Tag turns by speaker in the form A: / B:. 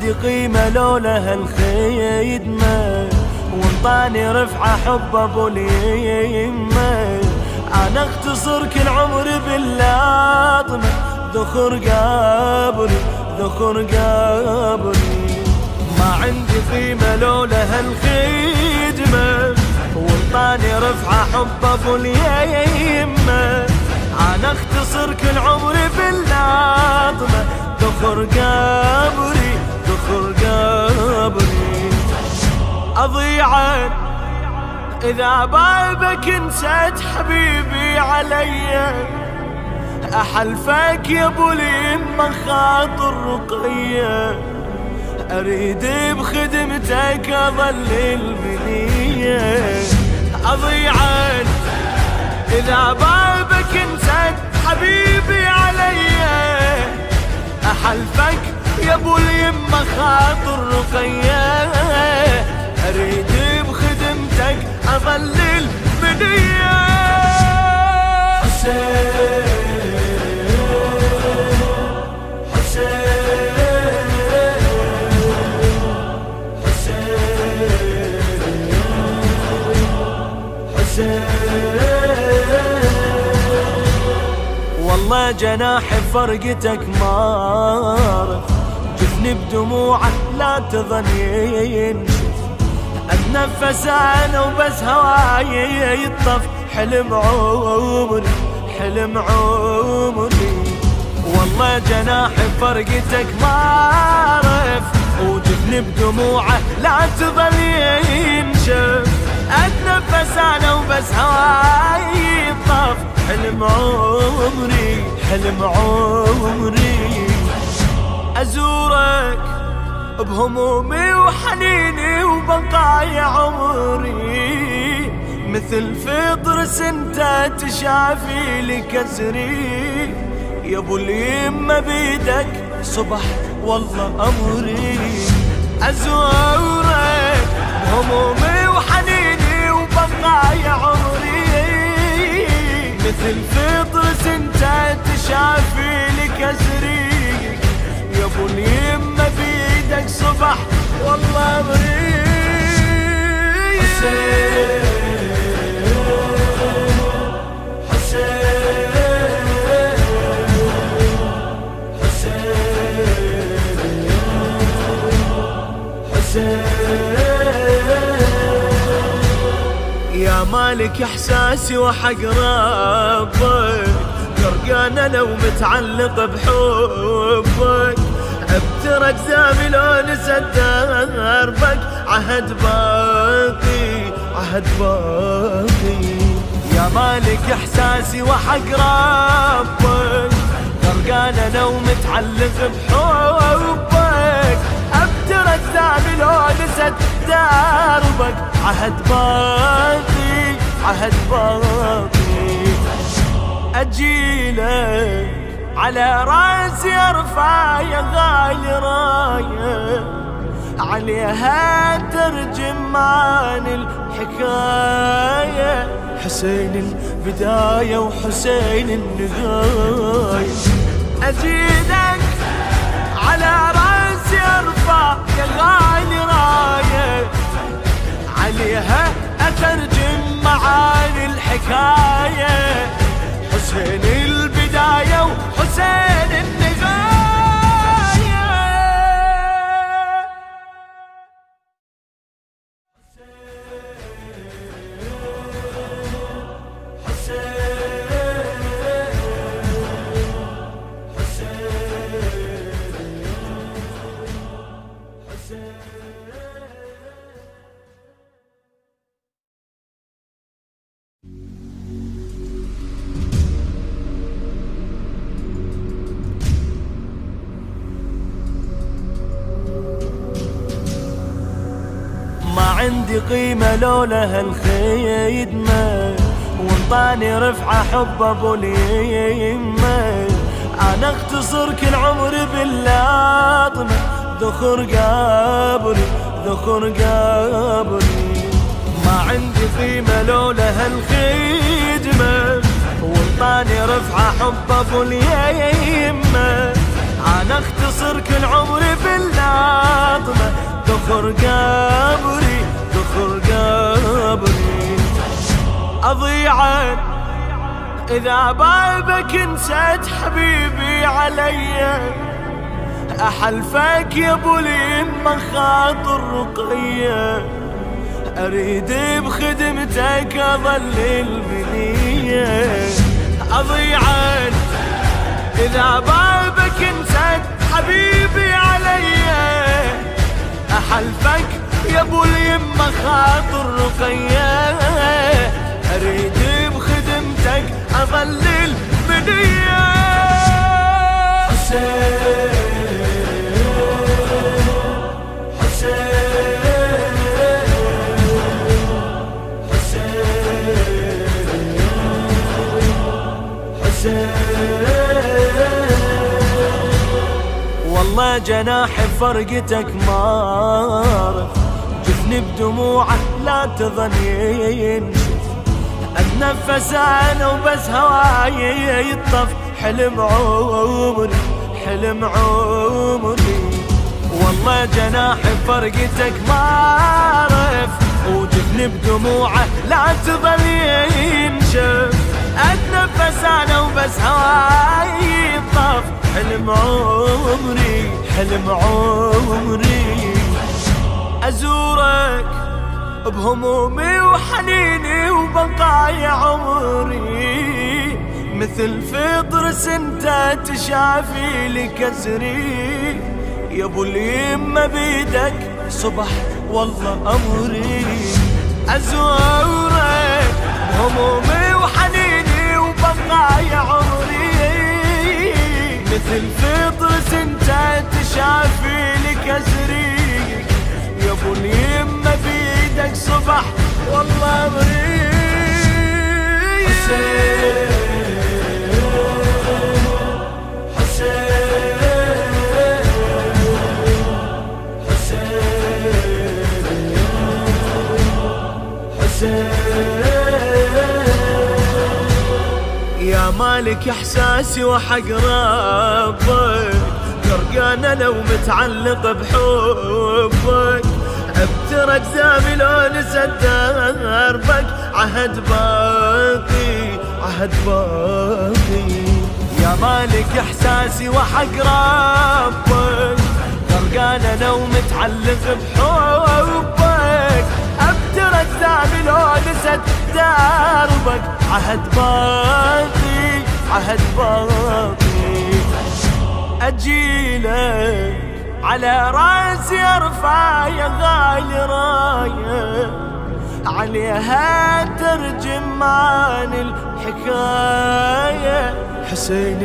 A: عندي قيمة لولا هالخيدمة، وانطاني رفعة حب ابو اليمة. انا اختصر كل عمري باللاطمة، ذخر قبري ذخر قبري. ما عندي قيمة لولا هالخدمة، وانطاني رفعة حب ابو اليمة. انا اختصر كل عمري باللاطمة، ذخر قبري ذخر قبري. اضيعك اذا بابك نسيت حبيبي علي، احلفك يا ابو اليمة خاطر رقية، اريد بخدمتك اظل المنية. اضيعك اذا بابك نسيت حبيبي علي، احلفك يا ابو اليمة خاطر رقية، اريد بخدمتك اظل المنية. حسين والله جناحي فرقتك مارف، جفني بدموعك لا تظن ينشف. اتنفس انا وبس هواي يطف، حلم عمري حلم عمري. والله جناحي فرقتك مارف، وجفني بدموعه لا تظل ينشف. اتنفس انا وبس هواي يطف، حلم عمري حلم عمري. ازورك بهمومي وحنيني وبقايا عمري، مثل فطرس انت تشافي لي كسري. يا ابو اليمة بيدك صبح والله امري. ازورك بهمومي وحنيني وبقايا عمري، مثل فطرس انت تشافي لي كسري. يا ابو اليمة بيدك صبح والله امري. حسين يا مالك احساسي وحق ربك، غرقان لو متعلق بحبك. ابترك زامي لو نسد دربك، عهد باقي عهد باقي. يا مالك احساسي وحق ربك، غرقان لو متعلق بحبك. ابترك زامي لو نسد دربك، عهد باقي عهد باقي. اجيلك على راسي ارفع يا غالي رايه، عليها ترجمان الحكايه. حسين البدايه وحسين النهايه. اجيلك على راسي ارفع يا غالي رايه، عليها اترجم معاني الحكايه. حسين البدايه وحسين النهايه. عندي قيمة لولا هالخيدمة، وانطاني رفعة حب ابو اليمة. انا اختصر كل عمري باللاطمة، ذخر قبري ذخر قبري. ما عندي قيمة لولا هالخدمة، وانطاني رفعة حب ابو اليمة. انا أنا اختصر كل عمري بالناظمة، دخر قبري دخر قبري. أضيعك إذا بابك نسيت حبيبي عليا، أحلفك يا ابو اليمة خاطر رقية، أريد بخدمتك أظل البنية. أضيعك إذا بابك نسيت حبيبي عليا، أحلفك يا ابو اليمة خاطر رقية، أريد بخدمتك أظل البنية. حسين والله جناحي فرقتك مارف، جفني بدموعه لا تظن ينشف، اتنفس انا وبس هواي يطف، حلم عمري حلم عمري. والله جناحي فرقتك مارف، وجفني بدموعه لا تظل ينشف، اتنفس انا وبس هواي يطف، حلم عمري حلم عمري. أزورك بهمومي وحنيني وبقايا عمري، مثل فطرس انت تشافي لي كسري، يا ابو اليمة بيدك صبح والله أمري. أزورك بهمومي وحنيني وبقايا عمري، مثل فطرس انت تشافي لي كسري، يا ابو اليمة بيدك صبح والله أمري. حسين حسين حسين يا مالك احساسي وحق ربك، غرقان لو متعلق بحبك، ابتر اجزامي لو نسيت دربك، عهد باقي عهد باقي. يا مالك احساسي وحق ربك، غرقان لو متعلق بحبك، ابتر اجزامي لو نسيت دربك، عهد باقي عهد باقي. أجيلك على راسي ارفع يا غالي راية، عليها ترجمان الحكاية. حسين